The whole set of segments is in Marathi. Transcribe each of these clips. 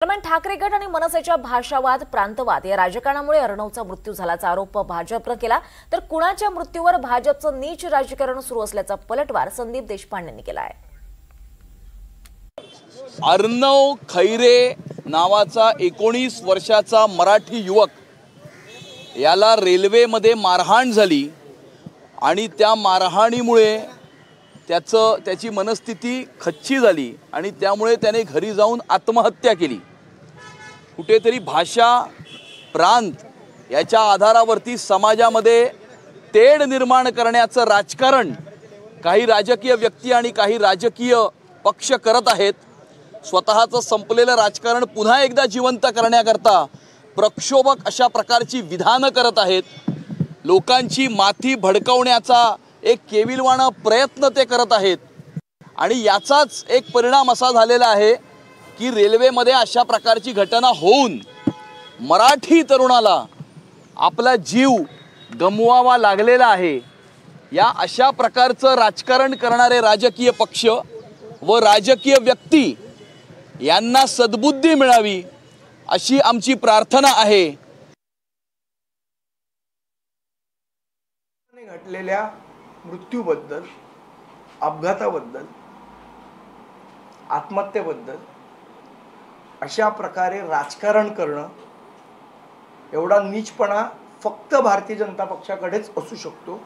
दरम्यान ठाकरे गट आणि मनसेच्या भाषावाद प्रांतवाद या राजकारणामुळे अर्णवचा मृत्यू झाल्याचा आरोप भाजपने केला, तर कुणाच्या मृत्यूवर भाजपचं नीच राजकारण सुरू असल्याचा पलटवार संदीप देशपांडेंनी केला आहे। अर्णव खैरे नावाचा 19 वर्षाचा मराठी युवक याला रेल्वेमध्ये मारहाण झाली आणि त्या मारहाणीमुळे त्याची मनस्थिती खच्ची झाली आणि त्यामुळे त्याने घरी जाऊन आत्महत्या केली। कुठेतरी भाषा प्रांत याच्या आधारावरती समाजामध्ये तेढ निर्माण करण्याचं राजकारण काही राजकीय व्यक्ती आणि काही राजकीय पक्ष करत आहेत। स्वतःचं संपलेलं राजकारण पुन्हा एकदा जिवंत करण्याकरता प्रक्षोभक अशा प्रकारची विधानं करत आहेत। लोकांची माथी भडकवण्याचा एक केविलवाणा प्रयत्न ते करत आहेत आणि याचाच एक परिणाम असा झालेला आहे की रेल्वेमध्ये अशा प्रकारची घटना होऊन मराठी तरुणाला आपला जीव गमवावा लागलेला आहे। या अशा प्रकारचं राजकारण करणारे राजकीय पक्ष व राजकीय व्यक्ती यांना सद्बुद्धी मिळावी अशी आमची प्रार्थना आहे। घटलेल्या मृत्यूबद्दल, अपघाताबद्दल, आत्महत्येबद्दल अशा प्रकारे राजकारण करणं एवढा नीचपणा फक्त भारतीय जनता पक्षाकडेच असू शकतो।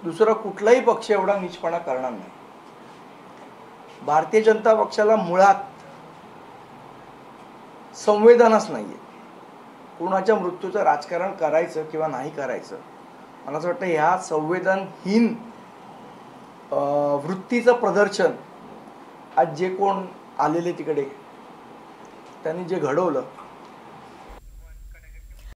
दुसरा कुठलाही पक्ष एवढा नीचपणा करणार नाही। भारतीय जनता पक्षाला मुळात संवेदनाच नाहीये कोणाच्या मृत्यूचं राजकारण करायचं किंवा नाही करायचं। मला असं वाटतं ह्या संवेदनहीन वृत्तीचं प्रदर्शन आज जे कोण आलेले तिकडे त्यांनी जे घडवलं